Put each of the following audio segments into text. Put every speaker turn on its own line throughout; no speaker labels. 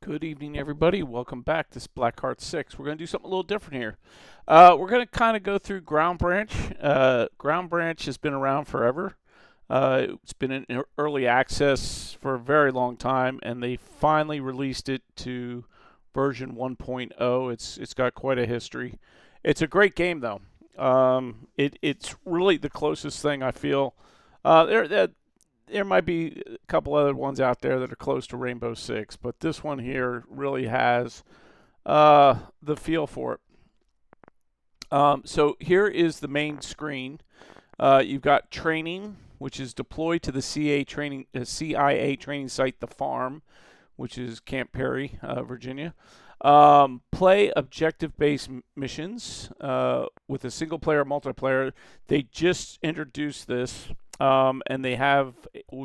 Good evening, everybody. Welcome back. This is Blackheart 6. We're going to do something a little different here. We're going to kind of go through Ground Branch. Ground Branch has been around forever. It's been in early access for a very long time, and they finally released it to version 1.0. It's got quite a history. It's a great game, though. It's really the closest thing I feel. There might be a couple other ones out there that are close to Rainbow Six, but this one here really has the feel for it. So here is the main screen. You've got training, which is deployed to the CIA training site, the Farm, which is Camp Perry, Virginia. Play objective-based missions with a single-player multiplayer. They just introduced this, and they have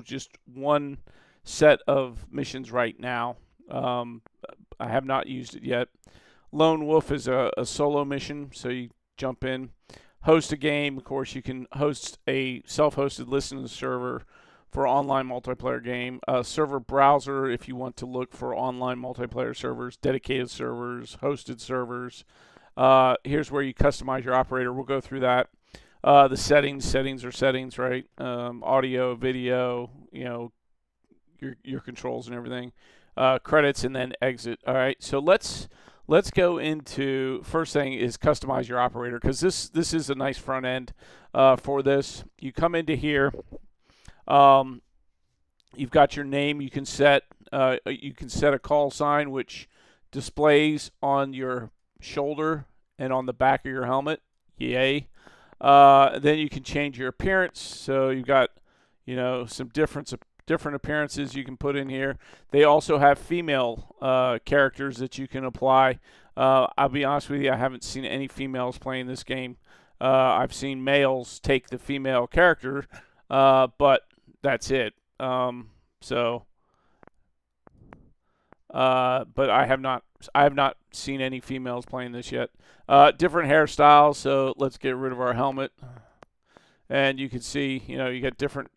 just one set of missions right now. I have not used it yet. Lone Wolf is a solo mission, so you jump in, host a game. Of course, you can host a self-hosted listening server for online multiplayer game. Server browser if you want to look for online multiplayer servers, dedicated servers, hosted servers. Here's where you customize your operator. We'll go through that. The settings are settings, right? Audio, video, your controls and everything. Credits and then exit. All right, so let's go into first thing is customize your operator, because this is a nice front end for this. You come into here. You've got your name. You can set a call sign which displays on your shoulder and on the back of your helmet. Yay! Then you can change your appearance. So you've got some different appearances you can put in here. They also have female characters that you can apply. I'll be honest with you, I haven't seen any females playing this game. I've seen males take the female character, but that's it. But I have not seen any females playing this yet. Different hairstyles. So let's get rid of our helmet, and you can see, you got different.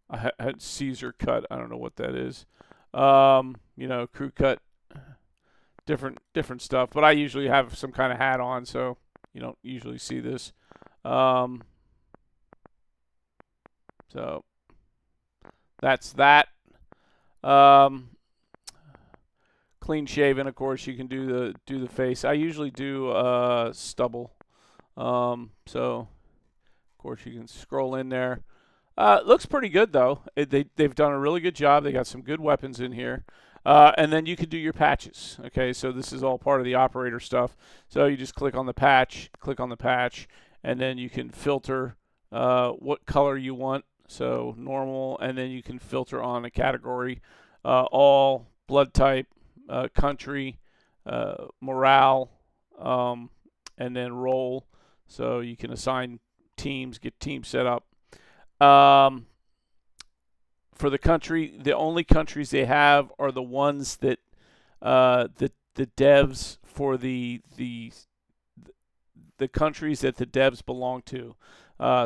I had Caesar cut. I don't know what that is. Crew cut. Different stuff. But I usually have some kind of hat on, so you don't usually see this. So that's that. Clean shaven, of course. You can do the face. I usually do stubble. So of course you can scroll in there. It looks pretty good though. They've done a really good job. They got some good weapons in here. And then you can do your patches. Okay, so this is all part of the operator stuff. So you just click on the patch, and then you can filter what color you want. So normal, and then you can filter on a category, all, blood type, country, morale, and then role. So you can assign teams, get teams set up. For the country, the only countries they have are the ones that the devs for the countries that the devs belong to.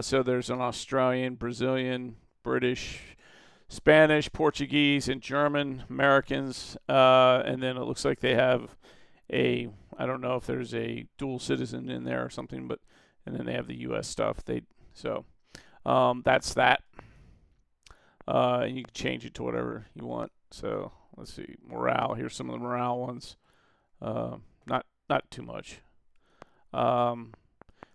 So there's an Australian, Brazilian, British, Spanish, Portuguese, and German, Americans, and then it looks like they have I don't know if there's a dual citizen in there or something, and then they have the U.S. stuff. That's that. And you can change it to whatever you want. So let's see, morale. Here's some of the morale ones. Not too much.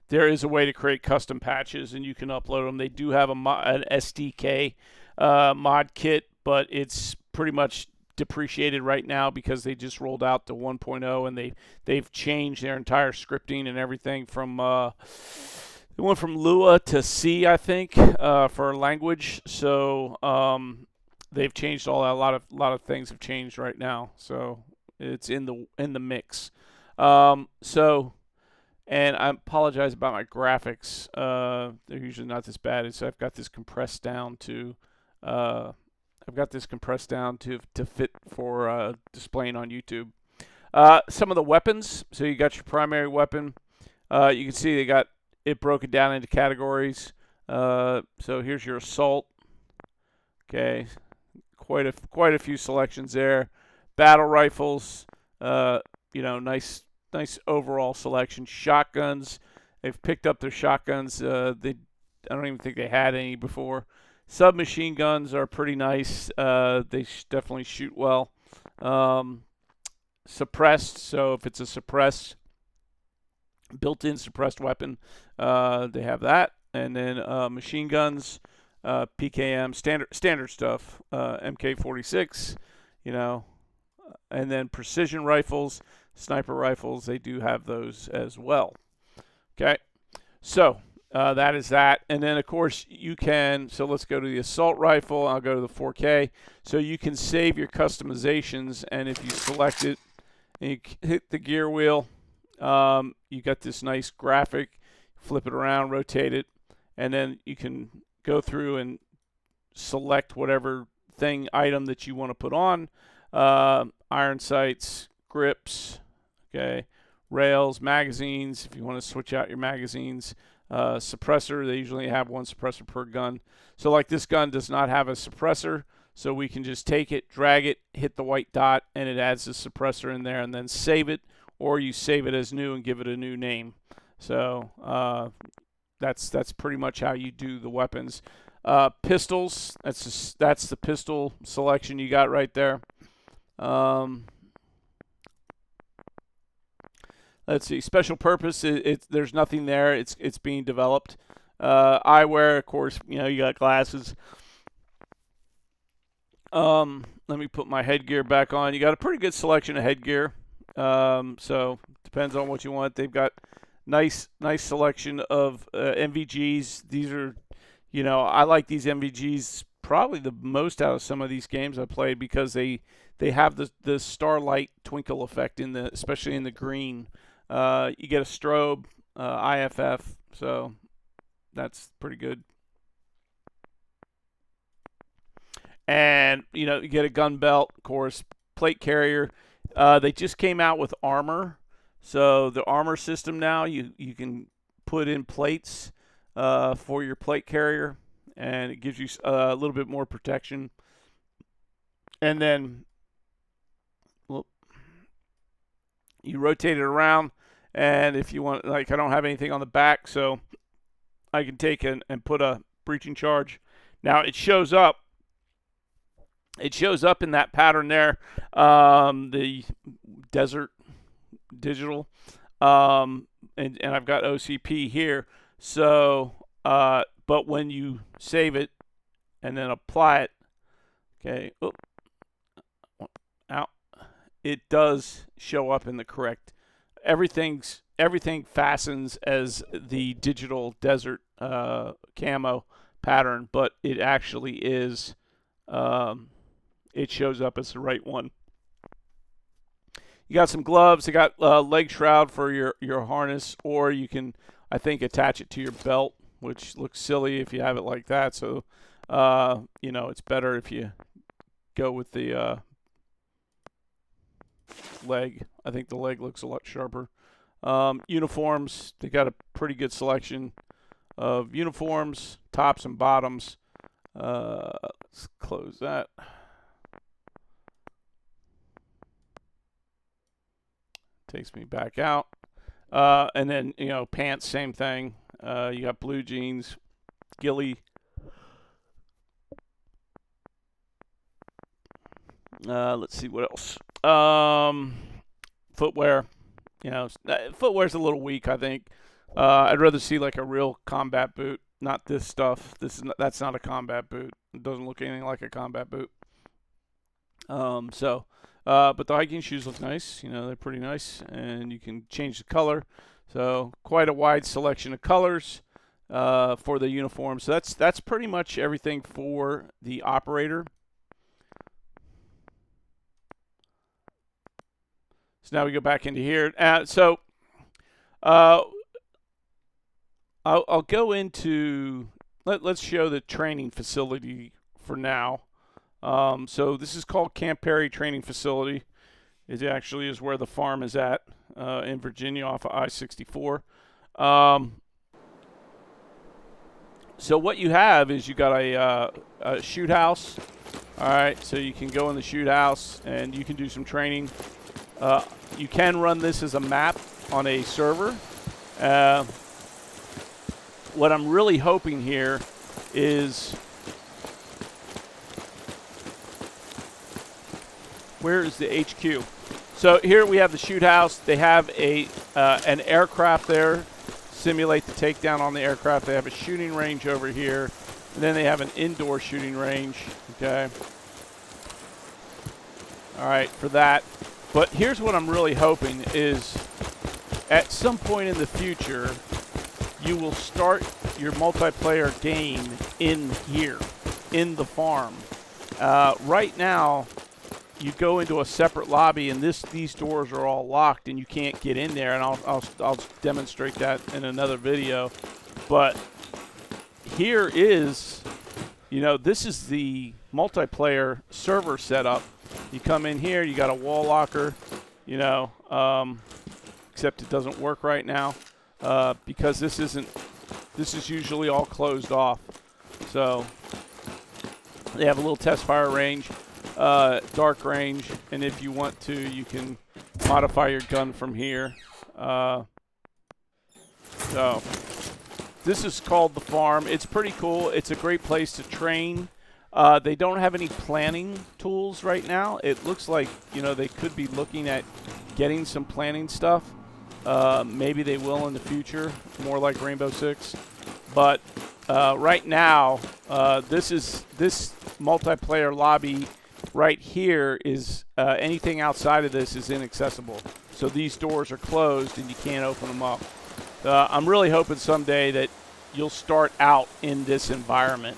There is a way to create custom patches, and you can upload them. They do have an SDK mod kit, but it's pretty much depreciated right now because they just rolled out the 1.0, and they've changed their entire scripting and everything from they went from Lua to C, I think, for language. So they've changed all that. A lot of things have changed right now. So it's in the mix. And I apologize about my graphics. They're usually not this bad. So I've got this compressed down to fit for displaying on YouTube. Some of the weapons. So you got your primary weapon. You can see they got it broken down into categories. So here's your assault. Okay, quite a few selections there. Battle rifles, nice overall selection. Shotguns, they've picked up their shotguns. I don't even think they had any before. Submachine guns are pretty nice. They definitely shoot well. Suppressed, so if it's a built-in suppressed weapon, they have that. And then machine guns, PKM, standard stuff, MK46, and then precision rifles, sniper rifles, they do have those as well. Okay, so that is that. And then, of course, so let's go to the assault rifle. I'll go to the 4K. So you can save your customizations, and if you select it and you hit the gear wheel, you got this nice graphic. Flip it around, rotate it, and then you can go through and select whatever item that you want to put on. Iron sights, grips, okay, rails, magazines, if you want to switch out your magazines. Suppressor, they usually have one suppressor per gun. So like this gun does not have a suppressor, so we can just take it, drag it, hit the white dot, and it adds the suppressor in there, and then save it, or you save it as new and give it a new name. So that's pretty much how you do the weapons. Pistols, that's the pistol selection you got right there. Let's see, special purpose. There's nothing there. It's being developed. Eyewear, of course. You got glasses. Let me put my headgear back on. You got a pretty good selection of headgear. So depends on what you want. They've got nice selection of NVGs. These are, I like these NVGs probably the most out of some of these games I played because they have the starlight twinkle effect especially in the green. You get a strobe, IFF, so that's pretty good. And you get a gun belt, of course, plate carrier. They just came out with armor. So the armor system now, you can put in plates for your plate carrier, and it gives you a little bit more protection. And then you rotate it around, and if you want, like I don't have anything on the back, so I can take and put a breaching charge. Now it shows up. It shows up in that pattern there, the Desert Digital, and I've got OCP here. So, but when you save it and then apply it, okay, out, it does show up in the correct. Everything fastens as the Digital Desert camo pattern, but it actually is. It shows up as the right one. You got some gloves. You got leg shroud for your harness, or you can, I think, attach it to your belt, which looks silly if you have it like that. So, it's better if you go with the leg. I think the leg looks a lot sharper. Uniforms. They got a pretty good selection of uniforms, tops and bottoms. Let's close that. Takes me back out. And then, pants, same thing. You got blue jeans, ghillie. Let's see what else. Footwear. Footwear's a little weak, I think. I'd rather see like a real combat boot, not this stuff. That's not a combat boot. It doesn't look anything like a combat boot. But the hiking shoes look nice. They're pretty nice, and you can change the color. So quite a wide selection of colors for the uniform. So that's pretty much everything for the operator. So now we go back into here. I'll go into, let's show the training facility for now. So this is called Camp Perry Training Facility. It actually is where the farm is at in Virginia off of I-64. So what you have is you got a shoot house, All right, so you can go in the shoot house and you can do some training. You can run this as a map on a server. What I'm really hoping here is, where is the HQ? So here we have the shoot house. They have an aircraft there, simulate the takedown on the aircraft. They have a shooting range over here, and then they have an indoor shooting range. Okay. All right, for that. But here's what I'm really hoping is, at some point in the future, you will start your multiplayer game in here, in the farm. Right now, you go into a separate lobby, and these doors are all locked, and you can't get in there. And I'll demonstrate that in another video. But here is, this is the multiplayer server setup. You come in here, you got a wall locker, except it doesn't work right now because this is usually all closed off. So they have a little test fire range, dark range, and if you want to, you can modify your gun from here. So this is called the farm. It's pretty cool. It's a great place to train. They don't have any planning tools right now. It looks like, they could be looking at getting some planning stuff. Maybe they will in the future, more like Rainbow Six. But right now, this multiplayer lobby right here is anything outside of this is inaccessible. So these doors are closed and you can't open them up. I'm really hoping someday that you'll start out in this environment.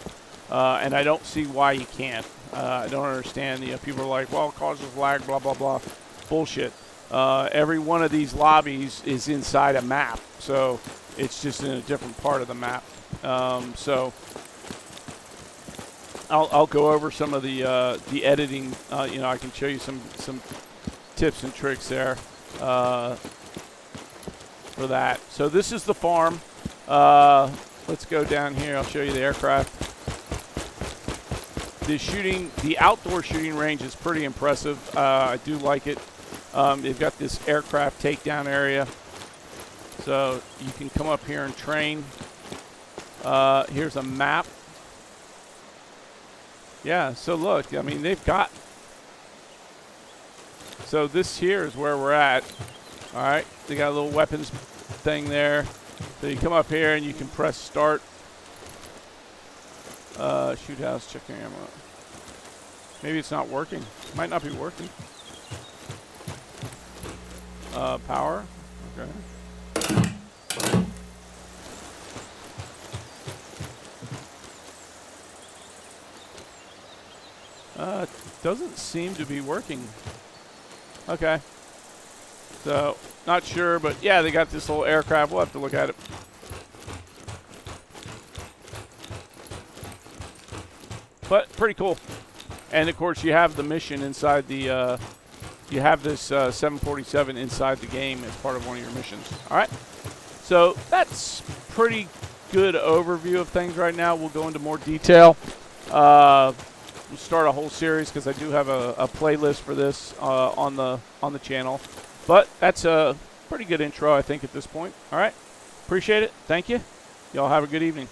And I don't see why you can't. I don't understand. People are like, well, it causes lag, blah, blah, blah. Bullshit. Every one of these lobbies is inside a map, so it's just in a different part of the map. So I'll go over some of the editing. I can show you some tips and tricks there for that. So this is the farm. Let's go down here. I'll show you the aircraft. The outdoor shooting range is pretty impressive. I do like it. They've got this aircraft takedown area, so you can come up here and train. Here's a map. Yeah, so look, they've got. So this here is where we're at. All right, they got a little weapons thing there. So you come up here and you can press start. Shoot house, check your ammo. Maybe it's not working. Might not be working. Power. Okay. Doesn't seem to be working. Okay. So, not sure, but yeah, they got this little aircraft. We'll have to look at it. But pretty cool. And of course, you have the mission inside the. You have this 747 inside the game as part of one of your missions. All right. So that's pretty good overview of things right now. We'll go into more detail. We'll start a whole series because I do have a playlist for this on the channel. But that's a pretty good intro, I think, at this point. All right. Appreciate it. Thank you. Y'all have a good evening.